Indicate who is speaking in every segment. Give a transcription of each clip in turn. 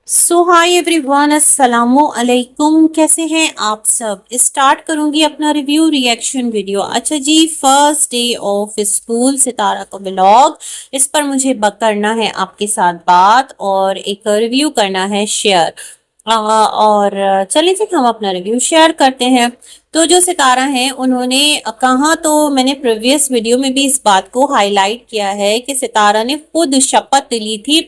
Speaker 1: सो hi everyone, अस्सलामु अलैकुम। कैसे हैं आप सब। स्टार्ट करूंगी अपना रिव्यू रिएक्शन वीडियो। अच्छा जी, फर्स्ट डे ऑफ स्कूल सितारा का ब्लॉग, इस पर मुझे करना है आपके साथ बात और एक रिव्यू करना है शेयर। और चलिए जी हम अपना रिव्यू शेयर करते हैं। तो जो सितारा हैं उन्होंने कहा, तो मैंने प्रीवियस वीडियो में भी इस बात को हाईलाइट किया है कि सितारा ने खुद शपथ ली थी।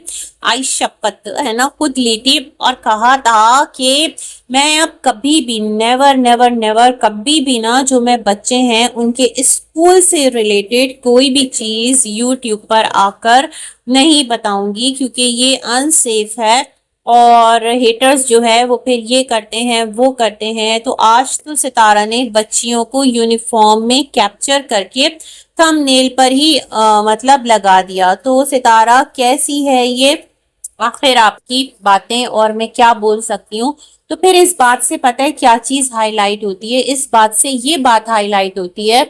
Speaker 1: आई शपथ है ना, खुद ली थी और कहा था कि मैं अब कभी भी नेवर नेवर नेवर कभी भी ना, जो मैं बच्चे हैं उनके स्कूल से रिलेटेड कोई भी चीज यूट्यूब पर आकर नहीं बताऊंगी, क्योंकि ये अनसेफ है और हेटर्स जो है वो फिर ये करते हैं वो करते हैं। तो आज तो सितारा ने बच्चियों को यूनिफॉर्म में कैप्चर करके थंबनेल पर ही मतलब लगा दिया। तो सितारा कैसी है ये, आखिर आपकी बातें और मैं क्या बोल सकती हूँ। तो फिर इस बात से पता है क्या चीज हाईलाइट होती है, इस बात से ये बात हाईलाइट होती है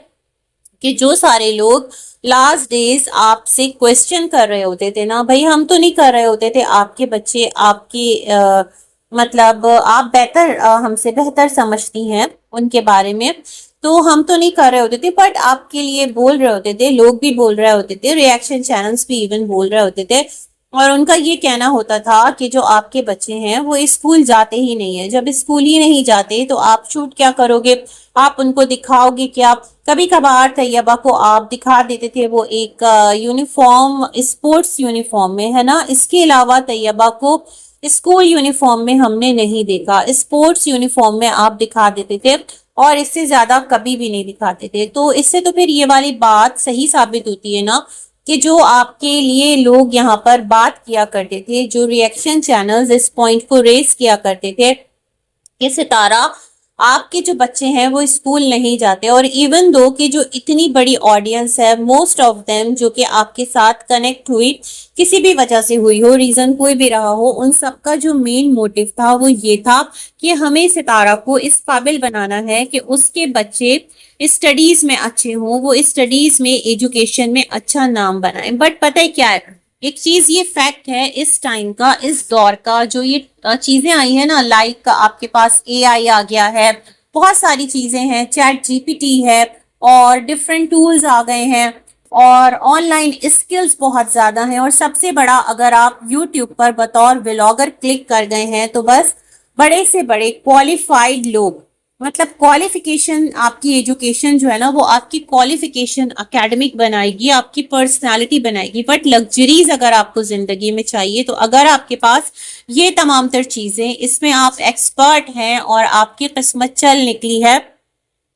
Speaker 1: कि जो सारे लोग लास्ट डेज आपसे क्वेश्चन कर रहे होते थे ना, भाई हम तो नहीं कर रहे होते थे, आपके बच्चे आपकी मतलब आप बेहतर हमसे बेहतर समझती हैं उनके बारे में, तो हम तो नहीं कर रहे होते थे, बट आपके लिए बोल रहे होते थे, लोग भी बोल रहे होते थे, रिएक्शन चैनल्स भी इवन बोल रहे होते थे। और उनका ये कहना होता था कि जो आपके बच्चे हैं वो स्कूल जाते ही नहीं है, जब स्कूल ही नहीं जाते तो आप शूट क्या करोगे, आप उनको दिखाओगे क्या। कभी कभार तैयबा को आप दिखा देते थे वो एक यूनिफॉर्म, स्पोर्ट्स यूनिफॉर्म में, है ना। इसके अलावा तैयबा को स्कूल यूनिफॉर्म में हमने नहीं देखा, स्पोर्ट्स यूनिफॉर्म में आप दिखा देते थे और इससे ज्यादा कभी भी नहीं दिखाते थे। तो इससे तो फिर ये वाली बात सही साबित होती है ना, कि जो आपके लिए लोग यहाँ पर बात किया करते थे, जो रिएक्शन चैनल्स इस पॉइंट को रेस किया करते थे कि सितारा आपके जो बच्चे हैं वो स्कूल नहीं जाते, और इवन दो कि जो इतनी बड़ी ऑडियंस है, मोस्ट ऑफ देम जो कि आपके साथ कनेक्ट हुई, किसी भी वजह से हुई हो, रीजन कोई भी रहा हो, उन सबका जो मेन मोटिव था वो ये था कि हमें सितारा को इस काबिल बनाना है कि उसके बच्चे स्टडीज में अच्छे हों, वो स्टडीज में एजुकेशन में अच्छा नाम बनाए। बट पता है क्या है, एक चीज ये फैक्ट है इस टाइम का, इस दौर का, जो ये चीजें आई है ना, लाइक आपके पास एआई आ गया है, बहुत सारी चीजें हैं, चैट जीपीटी है और डिफरेंट टूल्स आ गए हैं और ऑनलाइन स्किल्स बहुत ज्यादा हैं, और सबसे बड़ा, अगर आप यूट्यूब पर बतौर व्लॉगर क्लिक कर गए हैं तो बस बड़े से बड़े क्वालिफाइड लोग, मतलब क्वालिफिकेशन, आपकी एजुकेशन जो है ना वो आपकी क्वालिफिकेशन एकेडमिक बनाएगी, आपकी पर्सनालिटी बनाएगी। बट लग्जरीज अगर आपको जिंदगी में चाहिए, तो अगर आपके पास ये तमाम तर चीजें, इसमें आप एक्सपर्ट हैं और आपकी किस्मत चल निकली है,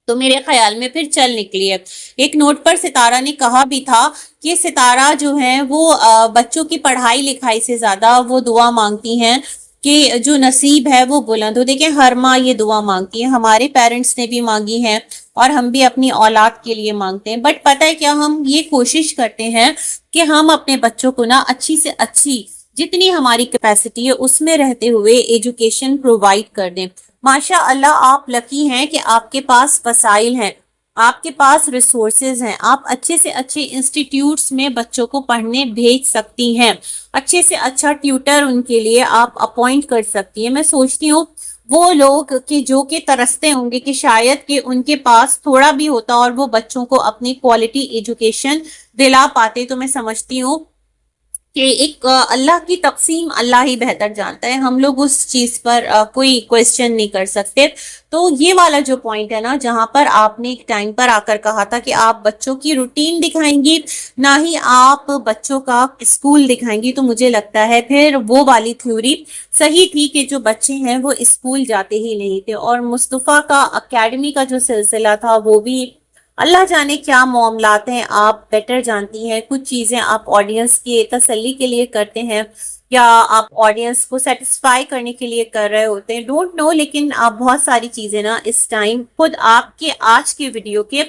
Speaker 1: तो मेरे ख्याल में फिर चल निकली है। एक नोट पर सितारा ने कहा भी था कि सितारा जो है वो बच्चों की पढ़ाई लिखाई से ज्यादा वो दुआ मांगती हैं कि जो नसीब है वो बुलंद हो। देखिए हर माँ ये दुआ मांगती है, हमारे पेरेंट्स ने भी मांगी है और हम भी अपनी औलाद के लिए मांगते हैं। बट पता है क्या, हम ये कोशिश करते हैं कि हम अपने बच्चों को ना अच्छी से अच्छी, जितनी हमारी कैपेसिटी है उसमें रहते हुए एजुकेशन प्रोवाइड कर दें। माशा अल्लाह, आप लकी हैं कि आपके पास वसाइल हैं, आपके पास रिसोर्सेज हैं, आप अच्छे से अच्छे इंस्टीट्यूट्स में बच्चों को पढ़ने भेज सकती हैं, अच्छे से अच्छा ट्यूटर उनके लिए आप अपॉइंट कर सकती हैं। मैं सोचती हूँ वो लोग कि जो कि तरसते होंगे कि शायद कि उनके पास थोड़ा भी होता और वो बच्चों को अपनी क्वालिटी एजुकेशन दिला पाते, तो मैं समझती हूँ कि एक अल्लाह की तकसीम अल्लाह ही बेहतर जानता है, हम लोग उस चीज पर कोई क्वेश्चन नहीं कर सकते। तो ये वाला जो पॉइंट है ना, जहां पर आपने एक टाइम पर आकर कहा था कि आप बच्चों की रूटीन दिखाएंगी, ना ही आप बच्चों का स्कूल दिखाएंगी, तो मुझे लगता है फिर वो वाली थ्योरी सही थी कि जो बच्चे हैं वो स्कूल जाते ही नहीं थे। और मुस्तफ़ा का अकेडमी का जो सिलसिला था वो भी अल्लाह जाने क्या मामलात हैं, आप बेटर जानती हैं। कुछ चीजें आप ऑडियंस की तसल्ली के लिए करते हैं या आप ऑडियंस को सेटिस्फाई करने के लिए कर रहे होते हैं, डोंट नो, लेकिन आप बहुत सारी चीजें ना इस टाइम खुद आपके आज के वीडियो के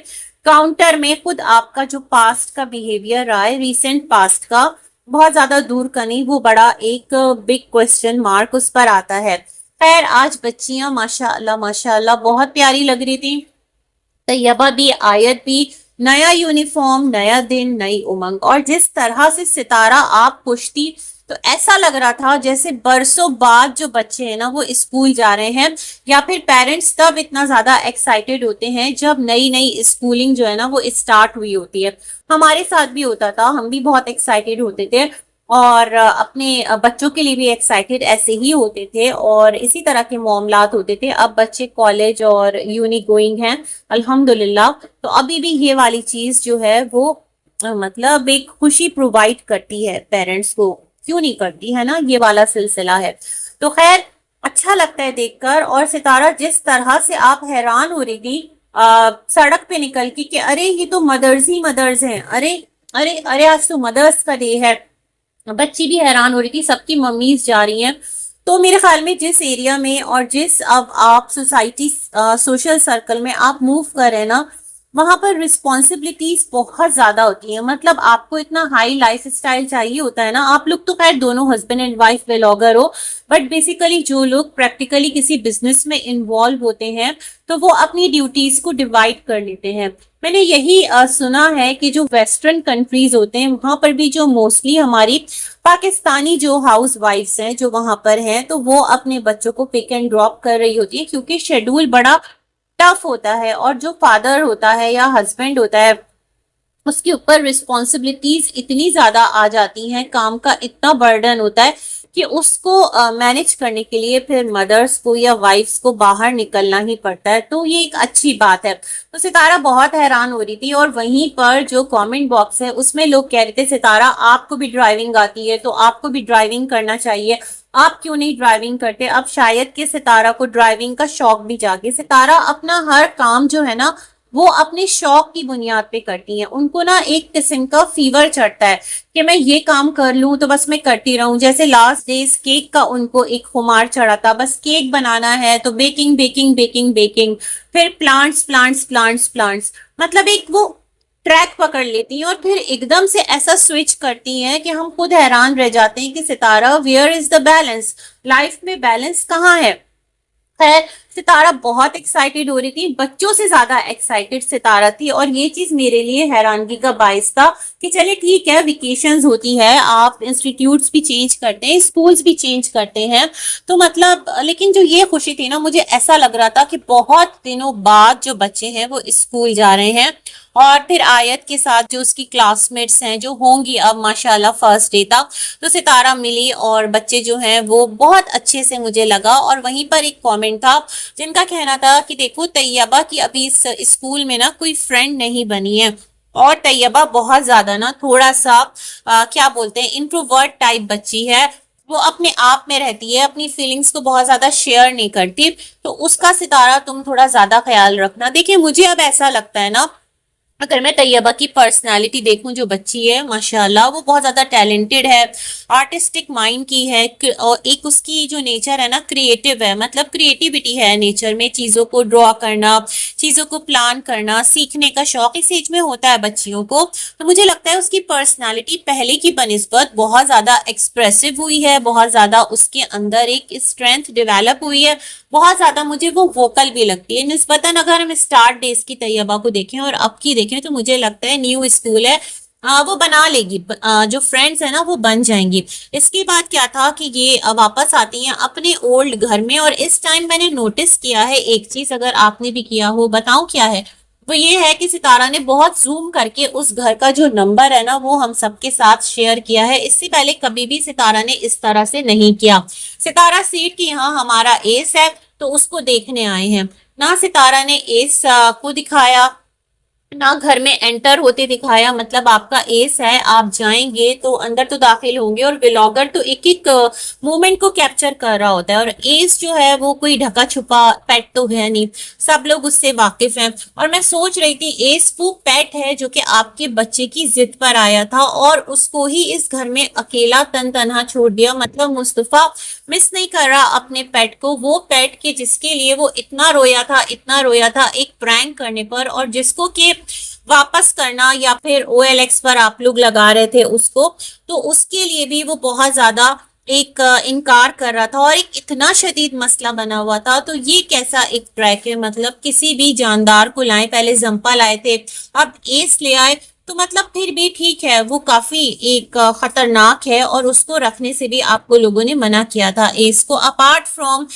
Speaker 1: काउंटर में, खुद आपका जो पास्ट का बिहेवियर रहा है, रिसेंट पास्ट का, बहुत ज्यादा दूर का नहीं, वो बड़ा एक बिग क्वेश्चन मार्क उस पर आता है। खैर, आज बच्चियां माशाल्लाह बहुत प्यारी लग रही थी, तैयबा भी, आयत भी, नया यूनिफॉर्म, नया दिन, नई उमंग, और जिस तरह से सितारा आप खुश थी तो ऐसा लग रहा था जैसे बरसों बाद जो बच्चे हैं ना वो स्कूल जा रहे हैं, या फिर पेरेंट्स तब इतना ज्यादा एक्साइटेड होते हैं जब नई नई स्कूलिंग जो है ना वो स्टार्ट हुई होती है। हमारे साथ भी होता था, हम भी बहुत एक्साइटेड होते थे और अपने बच्चों के लिए भी एक्साइटेड ऐसे ही होते थे, और इसी तरह के मामलात होते थे। अब बच्चे कॉलेज और यूनी गोइंग हैं अल्हम्दुलिल्लाह, तो अभी भी ये वाली चीज जो है वो मतलब एक खुशी प्रोवाइड करती है पेरेंट्स को, क्यों नहीं करती है ना, ये वाला सिलसिला है। तो खैर अच्छा लगता है देखकर। और सितारा जिस तरह से आप हैरान हो रही थी सड़क पे निकल के कि अरे ये तो मदर्स ही मदर्स हैं, अरे अरे अरे आज तो मदर्स का डे है, बच्ची भी हैरान हो रही थी, सबकी मम्मीज जा रही हैं। तो मेरे ख्याल में जिस एरिया में और जिस अब आप सोसाइटी सोशल सर्कल में आप मूव कर रहे हैं ना, वहां पर रिस्पॉन्सिबिलिटीज बहुत ज्यादा होती है। मतलब आपको इतना हाई लाइफ स्टाइल चाहिए होता है ना। आप लोग तो खैर दोनों हस्बैंड एंड वाइफ व्लॉगर हो, बट बेसिकली जो लोग प्रैक्टिकली किसी बिजनेस में इन्वॉल्व होते हैं तो वो अपनी ड्यूटीज को डिवाइड कर लेते हैं। मैंने यही सुना है कि जो वेस्टर्न कंट्रीज होते हैं वहां पर भी जो मोस्टली हमारी पाकिस्तानी जो हाउस वाइफ्स हैं जो वहां पर हैं, तो वो अपने बच्चों को पिक एंड ड्रॉप कर रही होती है, क्योंकि शेड्यूल बड़ा टफ होता है। और जो फादर होता है या हस्बैंड होता है उसके ऊपर रिस्पॉन्सिबिलिटीज इतनी ज्यादा आ जाती हैं, काम का इतना बर्डन होता है कि उसको मैनेज करने के लिए फिर मदर्स को या वाइफ्स को बाहर निकलना ही पड़ता है। तो ये एक अच्छी बात है। तो सितारा बहुत हैरान हो रही थी, और वहीं पर जो कमेंट बॉक्स है उसमें लोग कह रहे थे सितारा आपको भी ड्राइविंग आती है तो आपको भी ड्राइविंग करना चाहिए, आप क्यों नहीं ड्राइविंग करते। अब शायद कि सितारा को ड्राइविंग का शौक भी जागे। सितारा अपना हर काम जो है ना वो अपने शौक की बुनियाद पे करती हैं। उनको ना एक किस्म का फीवर चढ़ता है कि मैं ये काम कर लूं तो बस मैं करती रहूं। जैसे लास्ट डेज केक का उनको एक खुमार चढ़ा था, बस केक बनाना है तो बेकिंग बेकिंग बेकिंग बेकिंग, फिर प्लांट्स प्लांट्स प्लांट्स प्लांट्स, मतलब एक वो ट्रैक पकड़ लेती हैं और फिर एकदम से ऐसा स्विच करती हैं कि हम खुद हैरान रह जाते हैं कि Sitara where is the balance, life में बैलेंस कहाँ है। खैर सितारा बहुत एक्साइटेड हो रही थी, बच्चों से ज्यादा एक्साइटेड सितारा थी, और ये चीज मेरे लिए हैरानगी का बायस था कि चले ठीक है वेकेशंस होती है, आप इंस्टीट्यूट्स भी चेंज करते हैं, स्कूल्स भी चेंज करते हैं, तो मतलब लेकिन जो ये खुशी थी ना, मुझे ऐसा लग रहा था कि बहुत दिनों बाद जो बच्चे हैं वो स्कूल जा रहे हैं। और फिर आयत के साथ जो उसकी क्लासमेट्स हैं जो होंगी अब माशाल्लाह फर्स्ट डे था, तो सितारा मिली और बच्चे जो हैं वो बहुत अच्छे से मुझे लगा। और वहीं पर एक कमेंट था जिनका कहना था कि देखो तैयबा की अभी इस स्कूल में ना कोई फ्रेंड नहीं बनी है, और तैयबा बहुत ज्यादा ना थोड़ा सा क्या बोलते हैं इंट्रोवर्ट टाइप बच्ची है, वो अपने आप में रहती है, अपनी फीलिंग्स को बहुत ज्यादा शेयर नहीं करती, तो उसका सितारा तुम थोड़ा ज्यादा ख्याल रखना। देखिए मुझे अब ऐसा लगता है ना, अगर मैं तैयबा की पर्सनालिटी देखूं, जो बच्ची है माशाल्लाह वो बहुत ज्यादा टैलेंटेड है, आर्टिस्टिक माइंड की है, और एक उसकी जो नेचर है ना क्रिएटिव है, मतलब क्रिएटिविटी है नेचर में, चीजों को ड्रॉ करना, चीजों को प्लान करना, सीखने का शौक इस एज में होता है बच्चियों को। तो मुझे लगता है उसकी पर्सनालिटी पहले की बनिस्बत बहुत ज्यादा एक्सप्रेसिव हुई है, बहुत ज्यादा उसके अंदर एक स्ट्रेंथ डेवलप हुई है, बहुत ज्यादा मुझे वो वोकल भी लगती है निस्बतन। अगर हम स्टार्ट डेज की तैयबा को देखें और अब की देखें तो मुझे लगता है न्यू स्कूल है, वो बना लेगी, जो फ्रेंड्स है ना वो बन जाएंगी। इसके बाद क्या था कि ये वापस आती हैं अपने ओल्ड घर में, और इस टाइम मैंने नोटिस किया है एक चीज, अगर आपने भी किया हो बताऊं क्या है, वो ये है कि सितारा ने बहुत जूम करके उस घर का जो नंबर है ना वो हम सबके साथ शेयर किया है। इससे पहले कभी भी सितारा ने इस तरह से नहीं किया। सितारा सीट की यहाँ हमारा एस है तो उसको देखने आए हैं, ना सितारा ने एस को दिखाया ना घर में एंटर होते दिखाया। मतलब आपका एस है, आप जाएंगे तो अंदर तो दाखिल होंगे, और व्लॉगर तो एक एक मोमेंट को कैप्चर कर रहा होता है, और एस जो है वो कोई ढका छुपा पेट तो है नहीं, सब लोग उससे वाकिफ हैं। और मैं सोच रही थी एस वो पेट है जो कि आपके बच्चे की जिद पर आया था और उसको ही इस घर में अकेला तन तनहा छोड़ दिया। मतलब मुस्तफा मिस नहीं कर रहा अपने पेट को, वो पेट के जिसके लिए वो इतना रोया था, इतना रोया था एक प्रैंक करने पर, और जिसको कि वापस करना या फिर OLX पर आप लोग लगा रहे थे उसको, तो उसके लिए भी वो बहुत ज्यादा एक इनकार कर रहा था, और एक इतना शदीद मसला बना हुआ था। तो ये कैसा एक ट्रैक है, मतलब किसी भी जानदार को लाए, पहले जंपा लाए थे अब एस ले आए, तो मतलब फिर भी ठीक है, वो काफी एक खतरनाक है और उसको रखने से भी आपको लोगों ने मना किया था। इसको अपार्ट फ्रॉम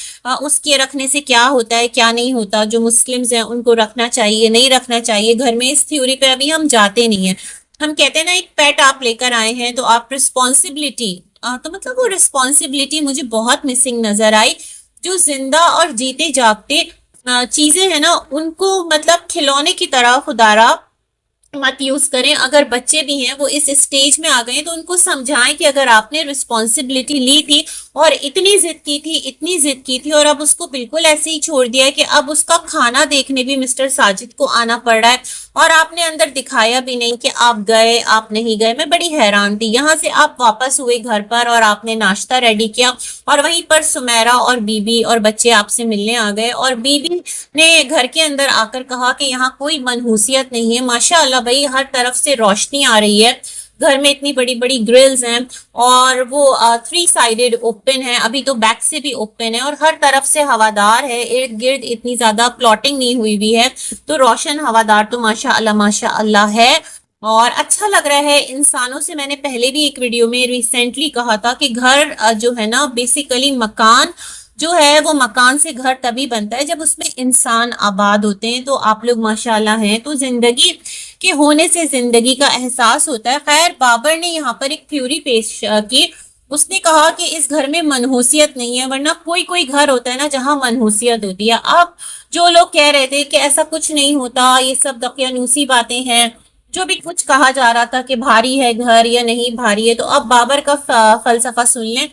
Speaker 1: उसके रखने से क्या होता है क्या नहीं होता, जो मुस्लिम्स हैं उनको रखना चाहिए नहीं रखना चाहिए घर में, इस थ्योरी पे अभी हम जाते नहीं है। हम कहते हैं ना, एक पेट आप लेकर आए हैं तो आप रिस्पॉन्सिबिलिटी, तो मतलब वो रिस्पॉन्सिबिलिटी मुझे बहुत मिसिंग नजर आई। जो जिंदा और जीते जागते चीजें हैं ना, उनको मतलब खिलौने की तरह खुदारा मत यूज करें। अगर बच्चे भी हैं वो इस स्टेज में आ गए तो उनको समझाएं कि अगर आपने रिस्पॉन्सिबिलिटी ली थी और इतनी जिद की थी इतनी जिद की थी और अब उसको बिल्कुल ऐसे ही छोड़ दिया है कि अब उसका खाना देखने भी मिस्टर साजिद को आना पड़ रहा है, और आपने अंदर दिखाया भी नहीं कि आप गए आप नहीं गए। मैं बड़ी हैरान थी। यहाँ से आप वापस हुए घर पर और आपने नाश्ता रेडी किया और वहीं पर सुमेरा और बीबी और बच्चे आपसे मिलने आ गए, और बीबी ने घर के अंदर आकर कहा कि यहाँ कोई मनहूसियत नहीं है, माशाअल्लाह भाई हर तरफ से रोशनी आ रही है, घर में इतनी बड़ी बड़ी ग्रिल्स हैं और वो 3 साइडेड ओपन है, अभी तो बैक से भी ओपन है और हर तरफ से हवादार है, इर्द गिर्द इतनी ज्यादा प्लॉटिंग नहीं हुई हुई है, तो रोशन हवादार तो माशाअल्लाह है और अच्छा लग रहा है। इंसानों से मैंने पहले भी एक वीडियो में रिसेंटली कहा था कि घर जो है ना, बेसिकली मकान जो है वो मकान से घर तभी बनता है जब उसमें इंसान आबाद होते हैं। तो आप लोग माशाल्लाह हैं, तो जिंदगी के होने से जिंदगी का एहसास होता है। खैर बाबर ने यहाँ पर एक थ्योरी पेश की। उसने कहा कि इस घर में मनहूसियत नहीं है, वरना कोई कोई घर होता है ना जहां मनहूसियत होती है। अब जो लोग कह रहे थे कि ऐसा कुछ नहीं होता, ये सब दकियानूसी बातें हैं, जो भी कुछ कहा जा रहा था कि भारी है घर या नहीं भारी है, तो अब बाबर का फलसफा सुन लें।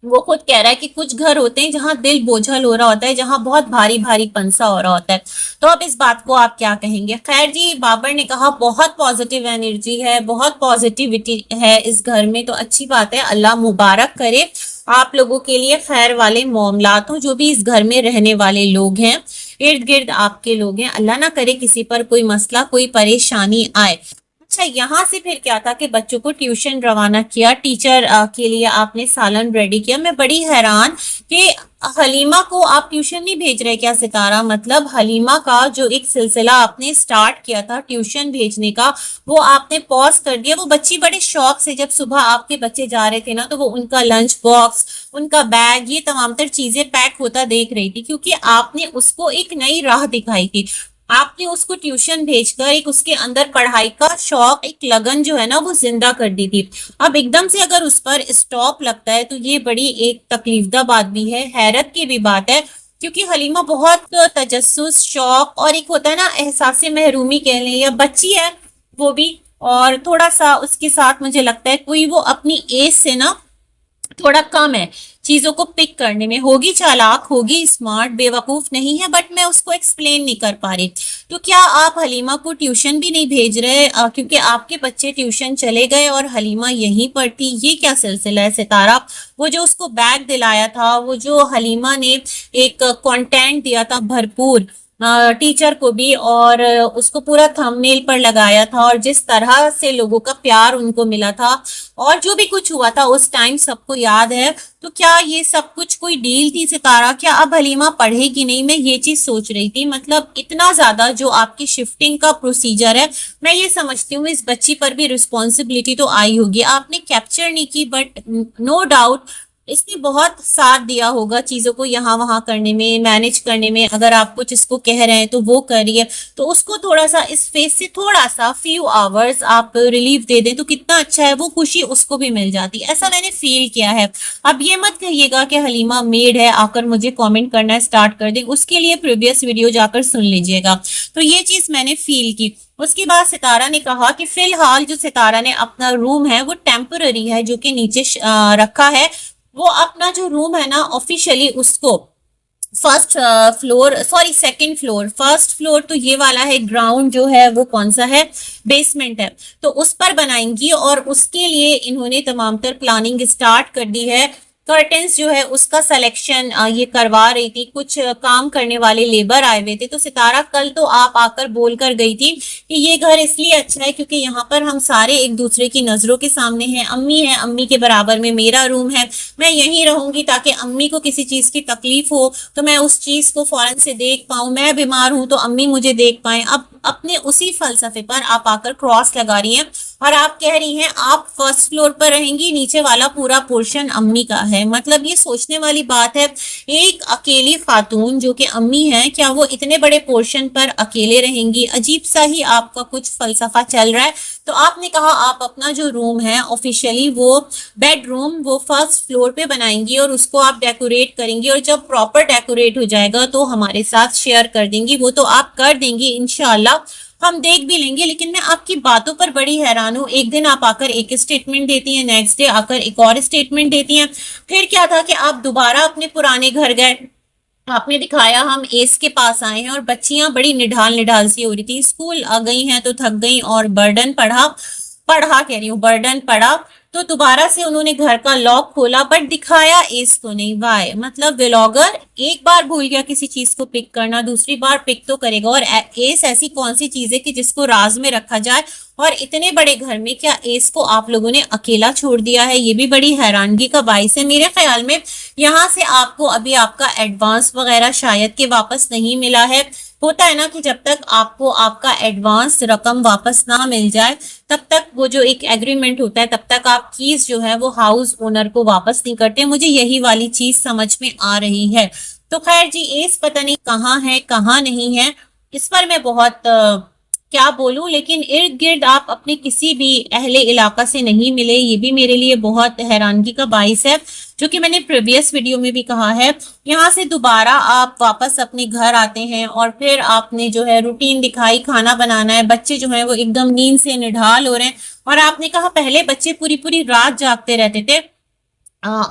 Speaker 1: वो खुद कह रहा है कि कुछ घर होते हैं जहां दिल बोझल हो रहा होता है, जहां बहुत भारी भारी पंसा हो रहा होता है। तो अब इस बात को आप क्या कहेंगे? खैर जी, बाबर ने कहा बहुत पॉजिटिव एनर्जी है, बहुत पॉजिटिविटी है इस घर में, तो अच्छी बात है, अल्लाह मुबारक करे आप लोगों के लिए खैर वाले मामलात हो। जो भी इस घर में रहने वाले लोग हैं, इर्द गिर्द आपके लोग हैं, अल्लाह ना करे किसी पर कोई मसला कोई परेशानी आए। अच्छा, यहाँ से फिर क्या था कि बच्चों को ट्यूशन रवाना किया, टीचर के लिए आपने सालन रेडी किया। मैं बड़ी हैरान कि हलीमा को आप ट्यूशन नहीं भेज रहे क्या सितारा? मतलब हलीमा का जो एक सिलसिला आपने स्टार्ट किया था ट्यूशन भेजने का, वो आपने पॉज कर दिया। वो बच्ची बड़े शौक से जब सुबह आपके बच्चे जा रहे थे ना, तो वो उनका लंच बॉक्स उनका बैग ये तमाम तर चीजें पैक होता देख रही थी, क्योंकि आपने उसको एक नई राह दिखाई थी। आपने उसको ट्यूशन भेजकर एक उसके अंदर पढ़ाई का शौक एक लगन जो है ना वो जिंदा कर दी थी। अब एकदम से अगर उस पर स्टॉप लगता है तो ये बड़ी एक तकलीफदा बात भी है, हैरत की भी बात है, क्योंकि हलीमा बहुत तजस्सुस शौक और एक होता है ना एहसास महरूमी कह लें, या बच्ची है वो भी, और थोड़ा सा उसके साथ मुझे लगता है कोई वो अपनी एज से ना थोड़ा कम है चीजों को पिक करने में, होगी चालाक होगी स्मार्ट, बेवकूफ नहीं है, बट मैं उसको एक्सप्लेन नहीं कर पा रही। तो क्या आप हलीमा को ट्यूशन भी नहीं भेज रहे क्योंकि आपके बच्चे ट्यूशन चले गए और हलीमा यहीं पढ़ती? ये क्या सिलसिला है सितारा? वो जो उसको बैग दिलाया था, वो जो हलीमा ने एक कंटेंट दिया था भरपूर टीचर को भी, और उसको पूरा थंबनेल पर लगाया था, और जिस तरह से लोगों का प्यार उनको मिला था और जो भी कुछ हुआ था उस टाइम सबको याद है। तो क्या ये सब कुछ कोई डील थी सितारा? क्या अब हलीमा पढ़ेगी नहीं? मैं ये चीज सोच रही थी। मतलब इतना ज्यादा जो आपकी शिफ्टिंग का प्रोसीजर है, मैं ये समझती हूँ इस बच्ची पर भी रिस्पॉन्सिबिलिटी तो आई होगी, आपने कैप्चर नहीं की, बट नो डाउट इसने बहुत साथ दिया होगा चीजों को यहाँ वहां करने में, मैनेज करने में। अगर आप कुछ इसको कह रहे हैं तो वो करिए, तो उसको थोड़ा सा इस फेस से थोड़ा सा फ्यू आवर्स आप रिलीफ दे दें तो कितना अच्छा है, वो खुशी उसको भी मिल जाती। ऐसा मैंने फील किया है। अब ये मत कहिएगा कि हलीमा मेड है आकर मुझे कमेंट करना स्टार्ट कर दे, उसके लिए प्रीवियस वीडियो जाकर सुन लीजिएगा। तो ये चीज मैंने फील की। उसके बाद सितारा ने कहा कि फिलहाल जो सितारा ने अपना रूम है वो टेम्पररी है, जो कि नीचे रखा है। वो अपना जो रूम है ना ऑफिशियली उसको first floor, sorry second floor, first floor तो ये वाला है, ग्राउंड जो है वो कौन सा है, बेसमेंट है, तो उस पर बनाएंगी और उसके लिए इन्होंने तमाम तर प्लानिंग स्टार्ट कर दी है। कर्टेंस जो है उसका सिलेक्शन ये करवा रही थी, कुछ काम करने वाले लेबर आए हुए थे। तो सितारा कल तो आप आकर बोल कर गई थी कि ये घर इसलिए अच्छा है क्योंकि यहाँ पर हम सारे एक दूसरे की नजरों के सामने हैं। अम्मी है, अम्मी के बराबर में मेरा रूम है, मैं यहीं रहूंगी ताकि अम्मी को किसी चीज की तकलीफ हो तो मैं उस चीज को फौरन से देख पाऊं, मैं बीमार हूं तो अम्मी मुझे देख पाए। अब अपने उसी फलसफे पर आप आकर क्रॉस लगा रही हैं और आप कह रही हैं आप फर्स्ट फ्लोर पर रहेंगी, नीचे वाला पूरा पोर्शन अम्मी का है। मतलब ये सोचने वाली बात है, एक अकेली खातून जो कि अम्मी है, क्या वो इतने बड़े पोर्शन पर अकेले रहेंगी? अजीब सा ही आपका कुछ फलसफा चल रहा है। तो आपने कहा आप अपना जो रूम है ऑफिशियली वो बेडरूम वो फर्स्ट फ्लोर पे बनाएंगी और उसको आप डेकोरेट करेंगी, और जब प्रॉपर डेकोरेट हो जाएगा तो हमारे साथ शेयर कर देंगी। वो तो आप कर देंगी इंशाल्लाह, हम देख भी लेंगे। लेकिन मैं आपकी बातों पर बड़ी हैरान हूँ, एक दिन आप आकर एक स्टेटमेंट देती हैं, नेक्स्ट डे आकर एक और स्टेटमेंट देती हैं। फिर क्या था कि आप दोबारा अपने पुराने घर गए, आपने दिखाया हम एस के पास आए हैं और बच्चियां बड़ी निढाल निढाल सी हो रही थी, स्कूल आ गई हैं तो थक गई और बर्डन पढ़ा, पढ़ा कह रही हूँ बर्डन पड़ा, तो दोबारा से उन्होंने घर का लॉक खोला बट दिखाया एस को नहीं। वाई मतलब व्लॉगर एक बार भूल गया किसी चीज को पिक करना, दूसरी बार पिक तो करेगा। और एस ऐसी कौन सी चीज है कि जिसको राज में रखा जाए, और इतने बड़े घर में क्या एस को आप लोगों ने अकेला छोड़ दिया है? ये भी बड़ी हैरानगी का बाइस है मेरे ख्याल में। यहाँ से आपको अभी आपका एडवांस वगैरह शायद के वापस नहीं मिला है। होता है ना कि जब तक आपको आपका एडवांस रकम वापस ना मिल जाए तब तक वो जो एक एग्रीमेंट होता है तब तक आप कीज जो है वो हाउस ओनर को वापस नहीं करते। मुझे यही वाली चीज समझ में आ रही है। तो खैर जी, एस पता नहीं कहाँ है कहाँ नहीं है, इस पर मैं बहुत क्या बोलूं। लेकिन इर्द गिर्द आप अपने किसी भी अहले इलाका से नहीं मिले, ये भी मेरे लिए बहुत हैरानगी का बाइस है। जो कि मैंने प्रीवियस वीडियो में भी कहा है, यहाँ से दोबारा आप वापस अपने घर आते हैं और फिर आपने जो है रूटीन दिखाई, खाना बनाना है, बच्चे जो है वो एकदम नींद से निढाल हो रहे हैं। और आपने कहा पहले बच्चे पूरी पूरी रात जागते रहते थे,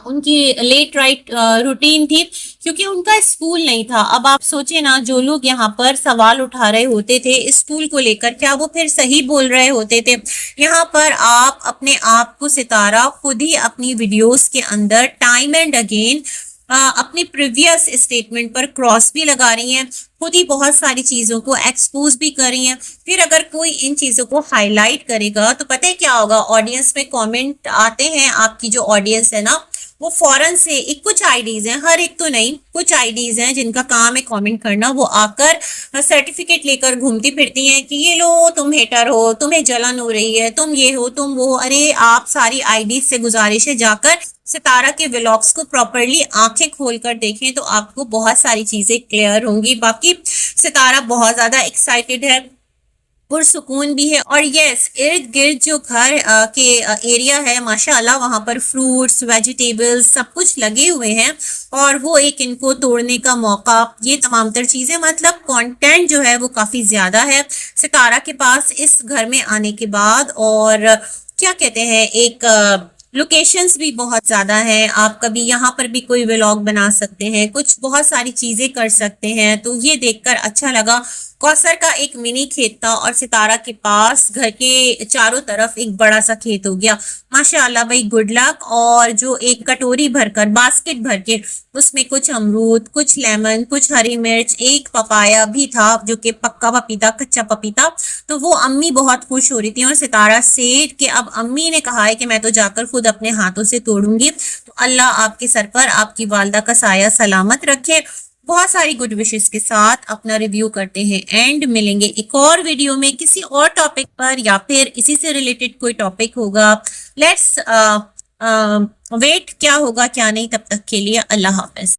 Speaker 1: उनकी लेट राइट रूटीन थी क्योंकि उनका स्कूल नहीं था। अब आप सोचे ना, जो लोग यहाँ पर सवाल उठा रहे होते थे स्कूल को लेकर, क्या वो फिर सही बोल रहे होते थे? यहाँ पर आप अपने आप को सितारा खुद ही अपनी वीडियोस के अंदर टाइम एंड अगेन अपनी प्रीवियस स्टेटमेंट पर क्रॉस भी लगा रही हैं, खुद ही बहुत सारी चीजों को एक्सपोज भी कर रही हैं। फिर अगर कोई इन चीजों को हाईलाइट करेगा तो पता है क्या होगा, ऑडियंस में कमेंट आते हैं, आपकी जो ऑडियंस है ना वो फौरन से एक कुछ आईडीज हैं, हर एक तो नहीं, कुछ आईडीज हैं जिनका काम है कमेंट करना, वो आकर सर्टिफिकेट लेकर घूमती फिरती हैं कि ये लो तुम हेटर हो, तुम्हें जलन हो रही है, तुम ये हो तुम वो। अरे आप सारी आईडीज से गुजारिश है जाकर सितारा के व्लॉग्स को प्रॉपरली आंखें खोलकर देखें तो आपको बहुत सारी चीजें क्लियर होंगी। बाकी सितारा बहुत ज्यादा एक्साइटेड है, पुरसुकून भी है। और यस, इर्द गिर्द जो घर के एरिया है माशाल्लाह वहां पर फ्रूट्स वेजिटेबल्स सब कुछ लगे हुए हैं और वो एक इनको तोड़ने का मौका, ये तमाम तर चीजें, मतलब कंटेंट जो है वो काफी ज्यादा है सितारा के पास इस घर में आने के बाद। और क्या कहते हैं, एक लोकेशंस भी बहुत ज्यादा हैं, आप कभी यहाँ पर भी कोई व्लॉग बना सकते हैं, कुछ बहुत सारी चीजें कर सकते हैं। तो ये देखकर अच्छा लगा। कौसर का एक मिनी खेत था और सितारा के पास घर के चारों तरफ एक बड़ा सा खेत हो गया। माशाल्लाह भाई, गुड लक। और जो एक कटोरी भरकर, बास्केट भर के, उसमें कुछ अमरूद, कुछ लेमन, कुछ हरी मिर्च, एक पपाया भी था जो कि पक्का पपीता, कच्चा पपीता। तो वो अम्मी बहुत खुश हो रही थी और सितारा से कि अब अम्मी ने कहा है कि मैं तो जाकर खुद अपने हाथों से तोड़ूंगी। तो अल्लाह आपके सर पर आपकी वालदा का साया सलामत रखे। बहुत सारी गुड विशेस के साथ अपना रिव्यू करते हैं एंड मिलेंगे एक और वीडियो में किसी और टॉपिक पर, या फिर इसी से रिलेटेड कोई टॉपिक होगा। लेट्स वेट क्या होगा क्या नहीं, तब तक के लिए अल्लाह हाफिज।